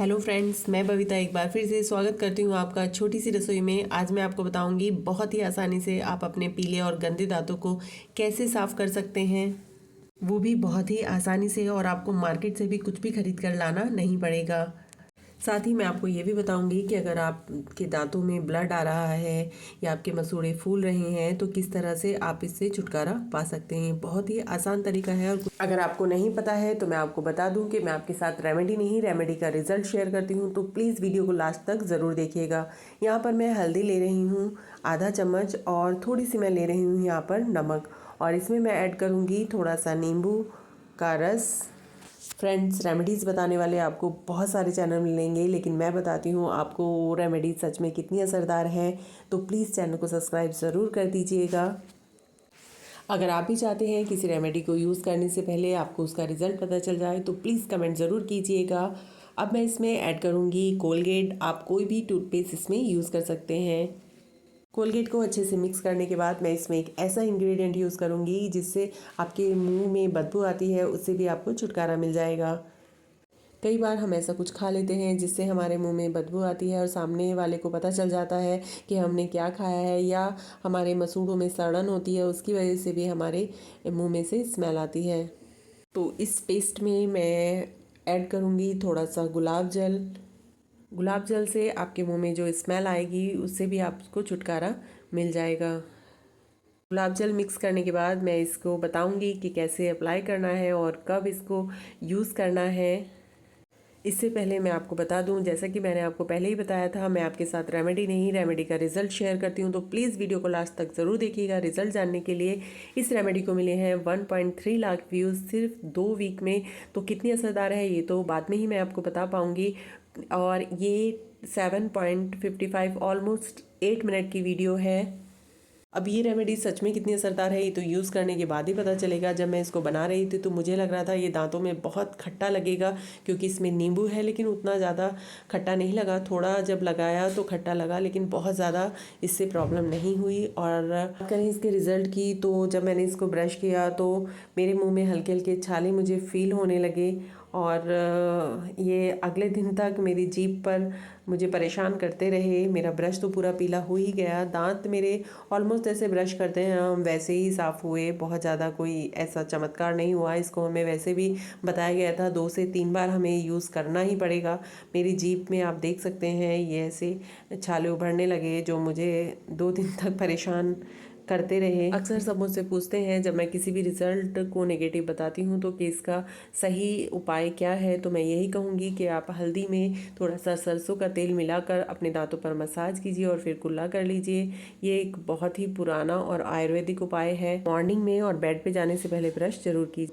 Hello friends, मैं बबीता एक बार फिर से स्वागत करती हूँ आपका छोटी सी रसोई में। आज मैं आपको बताऊंगी बहुत ही आसानी से आप अपने पीले और गंदे दांतों को कैसे साफ़ कर सकते हैं, वो भी बहुत ही आसानी से, और आपको मार्केट से भी कुछ भी खरीद कर लाना नहीं पड़ेगा। साथ ही मैं आपको ये भी बताऊंगी कि अगर आपके दांतों में ब्लड आ रहा है या आपके मसूड़े फूल रहे हैं तो किस तरह से आप इससे छुटकारा पा सकते हैं। बहुत ही आसान तरीका है, और अगर आपको नहीं पता है तो मैं आपको बता दूं कि मैं आपके साथ रेमेडी नहीं, रेमेडी का रिजल्ट शेयर करती हूं, तो प्लीज़ वीडियो को लास्ट तक ज़रूर देखिएगा। यहाँ पर मैं हल्दी ले रही हूँ आधा चम्मच, और थोड़ी सी मैं ले रही हूँ यहाँ पर नमक, और इसमें मैं ऐड करूँगी थोड़ा सा नींबू का रस। फ्रेंड्स, रेमेडीज़ बताने वाले आपको बहुत सारे चैनल मिलेंगे, लेकिन मैं बताती हूँ आपको वो रेमेडीज सच में कितनी असरदार है, तो प्लीज़ चैनल को सब्सक्राइब ज़रूर कर दीजिएगा। अगर आप भी चाहते हैं किसी रेमेडी को यूज़ करने से पहले आपको उसका रिज़ल्ट पता चल जाए तो प्लीज़ कमेंट ज़रूर कीजिएगा। अब मैं इसमें ऐड करूँगी कोलगेट। आप कोई भी टूथपेस्ट इसमें यूज़ कर सकते हैं। कोलगेट को अच्छे से मिक्स करने के बाद मैं इसमें एक ऐसा इंग्रेडिएंट यूज़ करूँगी जिससे आपके मुंह में बदबू आती है, उससे भी आपको छुटकारा मिल जाएगा। कई बार हम ऐसा कुछ खा लेते हैं जिससे हमारे मुंह में बदबू आती है और सामने वाले को पता चल जाता है कि हमने क्या खाया है, या हमारे मसूड़ों में सड़न होती है, उसकी वजह से भी हमारे मुंह में से स्मेल आती है। तो इस पेस्ट में मैं ऐड करूँगी थोड़ा सा गुलाब जल। गुलाब जल से आपके मुंह में जो स्मेल आएगी उससे भी आपको छुटकारा मिल जाएगा। गुलाब जल मिक्स करने के बाद मैं इसको बताऊंगी कि कैसे अप्लाई करना है और कब इसको यूज़ करना है। इससे पहले मैं आपको बता दूं, जैसा कि मैंने आपको पहले ही बताया था, मैं आपके साथ रेमेडी नहीं, रेमेडी का रिजल्ट शेयर करती हूं, तो प्लीज़ वीडियो को लास्ट तक ज़रूर देखिएगा रिजल्ट जानने के लिए। इस रेमेडी को मिले हैं 1.3 लाख व्यूज़ सिर्फ 2 वीक में। तो कितनी असरदार है ये तो बाद में ही मैं आपको बता पाऊँगी। और ये 7.55 ऑलमोस्ट 8 मिनट की वीडियो है। अब ये रेमेडी सच में कितनी असरदार है ये तो यूज़ करने के बाद ही पता चलेगा। जब मैं इसको बना रही थी तो मुझे लग रहा था ये दांतों में बहुत खट्टा लगेगा, क्योंकि इसमें नींबू है, लेकिन उतना ज़्यादा खट्टा नहीं लगा। थोड़ा जब लगाया तो खट्टा लगा, लेकिन बहुत ज़्यादा इससे प्रॉब्लम नहीं हुई। और बात करें इसके रिज़ल्ट की, तो जब मैंने इसको ब्रश किया तो मेरे मुँह में हल्के हल्के छाले मुझे फ़ील होने लगे, और ये अगले दिन तक मेरी जीभ पर मुझे परेशान करते रहे। मेरा ब्रश तो पूरा पीला हो ही गया। दांत मेरे ऑलमोस्ट जैसे ब्रश करते हैं हम वैसे ही साफ़ हुए, बहुत ज़्यादा कोई ऐसा चमत्कार नहीं हुआ। इसको हमें वैसे भी बताया गया था 2 से 3 बार हमें यूज़ करना ही पड़ेगा। मेरी जीभ में आप देख सकते हैं ये ऐसे छाले उभरने लगे, जो मुझे 2 दिन तक परेशान करते रहे। अक्सर सब मुझसे पूछते हैं जब मैं किसी भी रिज़ल्ट को नेगेटिव बताती हूँ तो कि इसका सही उपाय क्या है, तो मैं यही कहूँगी कि आप हल्दी में थोड़ा सा सरसों का तेल मिलाकर अपने दांतों पर मसाज कीजिए और फिर कुल्ला कर लीजिए। ये एक बहुत ही पुराना और आयुर्वेदिक उपाय है। मॉर्निंग में और बेड पे जाने से पहले ब्रश जरूर कीजिए।